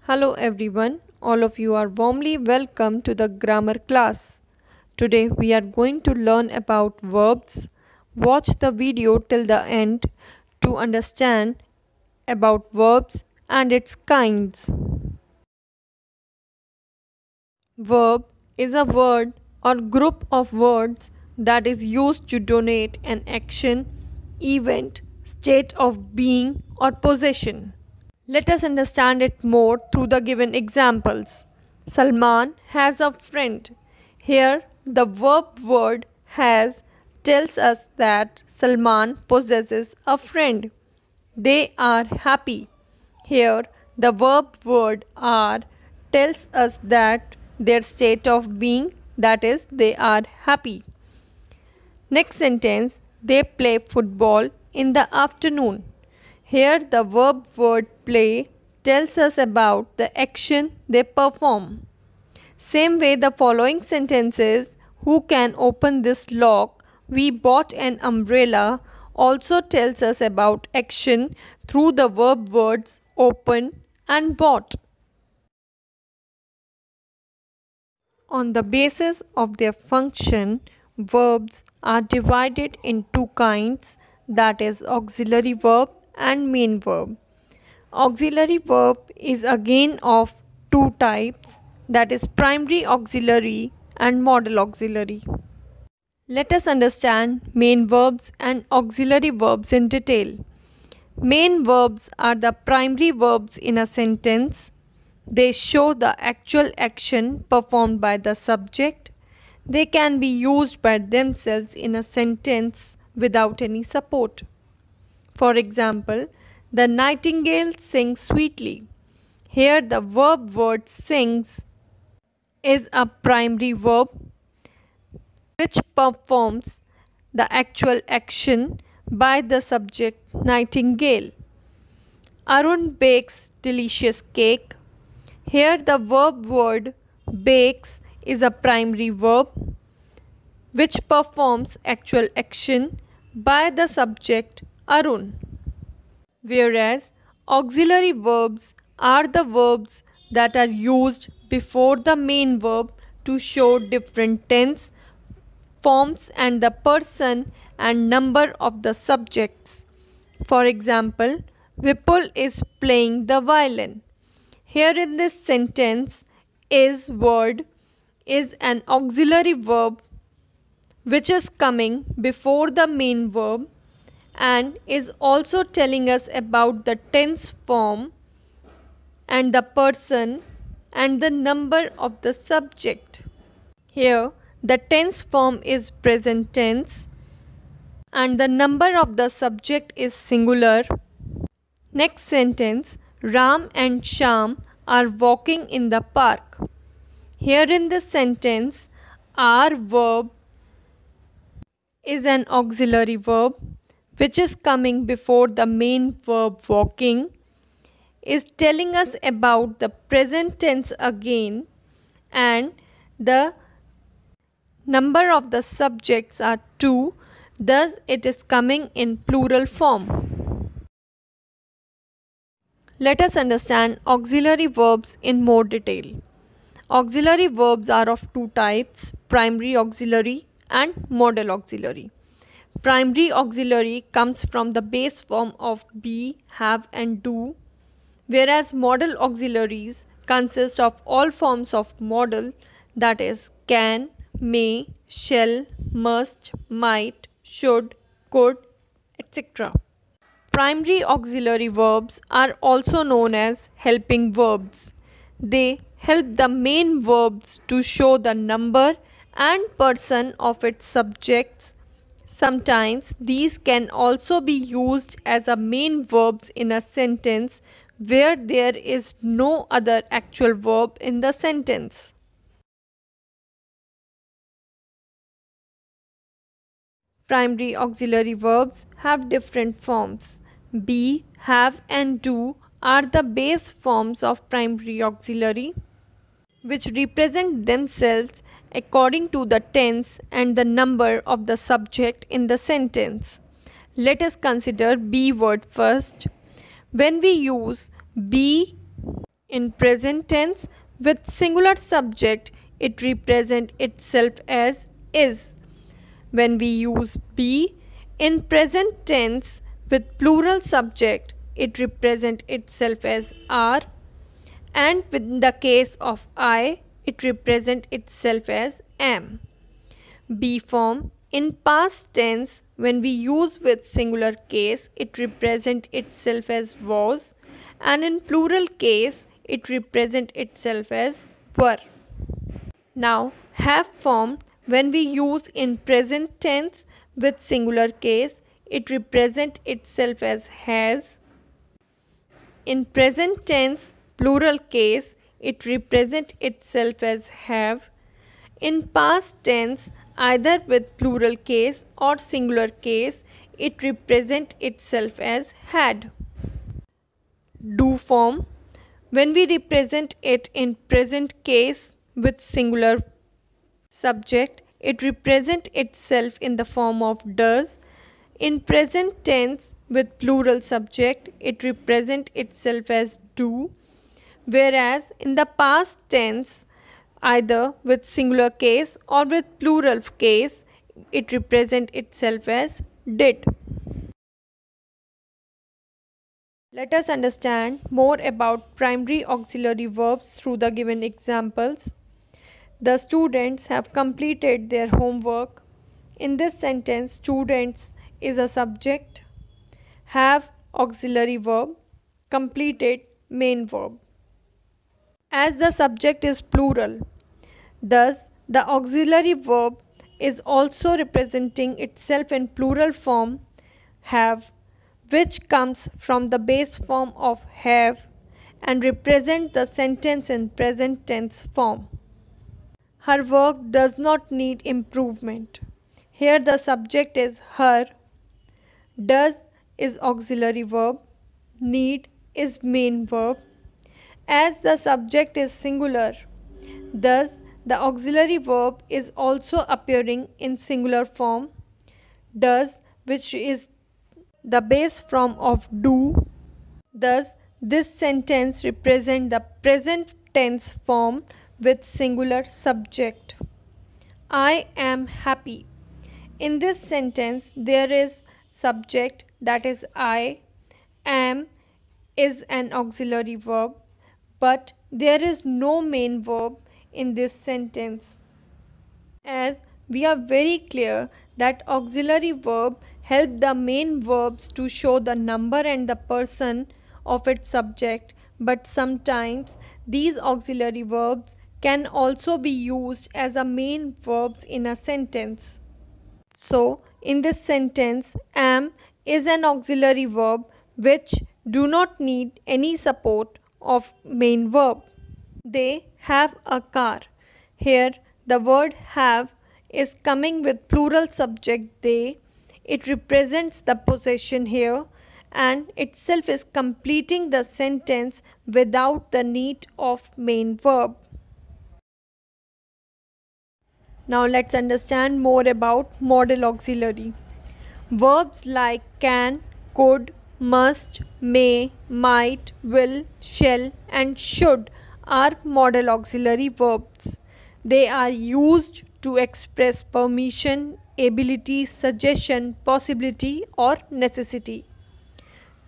Hello everyone, all of you are warmly welcome to the grammar class. Today we are going to learn about verbs. Watch the video till the end to understand about verbs and its kinds. Verb is a word or group of words that is used to denote an action, event, state of being or possession. Let us understand it more through the given examples. Salman has a friend. Here, the verb word has tells us that Salman possesses a friend. They are happy. Here, the verb word are tells us that their state of being, that is, they are happy. Next sentence, they play football in the afternoon. Here the verb word play tells us about the action they perform. Same way the following sentences, who can open this lock, we bought an umbrella, also tells us about action through the verb words open and bought. On the basis of their function, verbs are divided in two kinds, that is auxiliary verb and main verb. Auxiliary verb is again of two types, that is primary auxiliary and modal auxiliary. Let us understand main verbs and auxiliary verbs in detail. Main verbs are the primary verbs in a sentence. They show the actual action performed by the subject. They can be used by themselves in a sentence without any support. For example, the nightingale sings sweetly. Here the verb word sings is a primary verb which performs the actual action by the subject nightingale. Arun bakes delicious cake. Here the verb word bakes is a primary verb which performs actual action by the subject Arun. Whereas auxiliary verbs are the verbs that are used before the main verb to show different tense, forms and the person and number of the subjects. For example, Vipul is playing the violin. Here in this sentence, is word is an auxiliary verb which is coming before the main verb and is also telling us about the tense form and the person and the number of the subject. Here, the tense form is present tense and the number of the subject is singular. Next sentence, Ram and Sham are walking in the park. Here in this sentence, our verb is an auxiliary verb which is coming before the main verb walking, is telling us about the present tense again, and the number of the subjects are 2, thus it is coming in plural form. Let us understand auxiliary verbs in more detail. Auxiliary verbs are of two types, primary auxiliary and modal auxiliary. Primary auxiliary comes from the base form of be, have and do, whereas modal auxiliaries consist of all forms of modal, that is can, may, shall, must, might, should, could, etc. Primary auxiliary verbs are also known as helping verbs. They help the main verbs to show the number and person of its subjects. Sometimes these can also be used as a main verbs in a sentence where there is no other actual verb in the sentence. Primary auxiliary verbs have different forms. Be, have and do are the base forms of primary auxiliary, which represent themselves according to the tense and the number of the subject in the sentence. Let us consider be word first. When we use be In present tense with singular subject, it represents itself as is. When we use be in present tense with plural subject, it represents itself as are, and in the case of I, it represents itself as am. Be form in past tense when we use with singular case, it represents itself as was, and in plural case, it represents itself as were. Now, have form when we use in present tense with singular case, it represents itself as has. In present tense plural case, it represents itself as have. In past tense, either with plural case or singular case, it represents itself as had. Do form when we represent it in present case with singular subject, it represents itself in the form of does. In present tense with plural subject, it represents itself as do, whereas in the past tense, either with singular case or with plural case, it represents itself as did. Let us understand more about primary auxiliary verbs through the given examples. The students have completed their homework. In this sentence, students is a subject, have auxiliary verb, completed main verb. As the subject is plural, thus the auxiliary verb is also representing itself in plural form have, which comes from the base form of have and represent the sentence in present tense form. Her work does not need improvement. Here the subject is her, does is auxiliary verb, need is main verb. As the subject is singular, thus the auxiliary verb is also appearing in singular form, does, which is the base form of do. Thus, this sentence represents the present tense form with singular subject. I am happy. In this sentence, there is subject, that is I. Am is an auxiliary verb, but there is no main verb in this sentence. As we are very clear that auxiliary verb help the main verbs to show the number and the person of its subject, but sometimes these auxiliary verbs can also be used as a main verbs in a sentence. So, in this sentence, am is an auxiliary verb which do not need any support of main verb. They have a car. Here the word have is coming with plural subject they. It represents the possession here and itself is completing the sentence without the need of main verb. Now let's understand more about modal auxiliary. Verbs like can, could, must, may, might, will, shall and should are modal auxiliary verbs. They are used to express permission, ability, suggestion, possibility or necessity.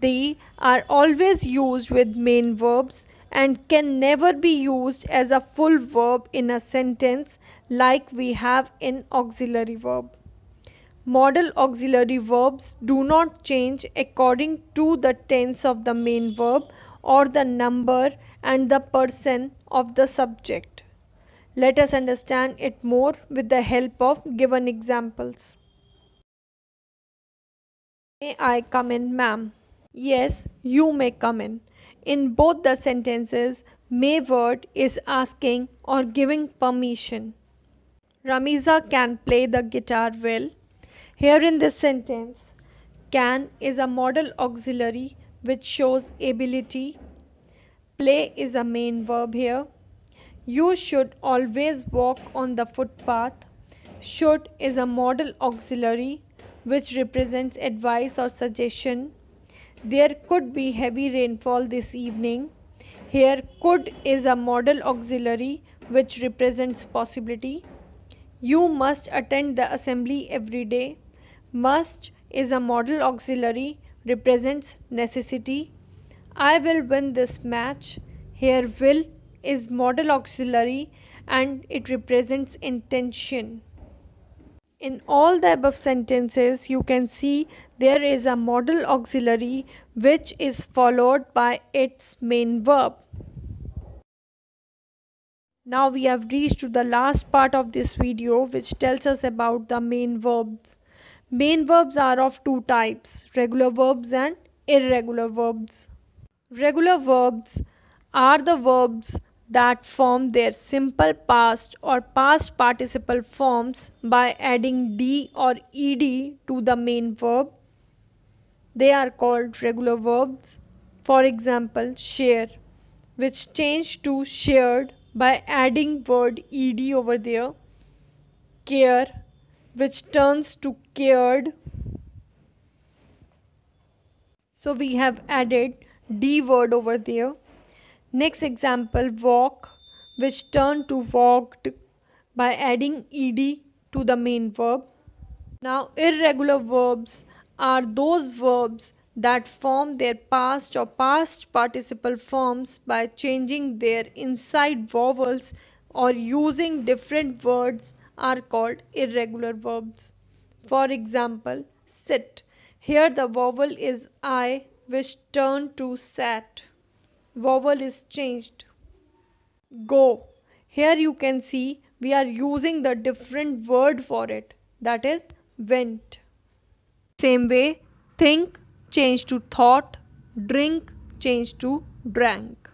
They are always used with main verbs and can never be used as a full verb in a sentence like we have in auxiliary verb. Modal auxiliary verbs do not change according to the tense of the main verb or the number and the person of the subject. Let us understand it more with the help of given examples. May I come in, ma'am? Yes, you may come in. In both the sentences, may word is asking or giving permission. Ramiza can play the guitar well. Here in this sentence, can is a modal auxiliary which shows ability. Play is a main verb here. You should always walk on the footpath. Should is a modal auxiliary which represents advice or suggestion. There could be heavy rainfall this evening. Here could is a modal auxiliary which represents possibility. You must attend the assembly every day. Must is a modal auxiliary represents necessity. I will win this match. Here will is modal auxiliary and it represents intention. In all the above sentences, you can see there is a modal auxiliary which is followed by its main verb. Now we have reached to the last part of this video, which tells us about the main verbs. Main verbs are of two types, regular verbs and irregular verbs. Regular verbs are the verbs that form their simple past or past participle forms by adding d or ed to the main verb. They are called regular verbs. For example, share, which changed to shared by adding word ed over there. Care, which turns to cared. So we have added d word over there. Next example, walk, which turned to walked by adding ed to the main verb. Now irregular verbs are those verbs that form their past or past participle forms by changing their inside vowels or using different words are called irregular verbs. For example, sit. Here the vowel is I which turned to sat. Vowel is changed. Go. Here you can see we are using the different word for it, that is went. Same way, think change to thought, drink change to drank.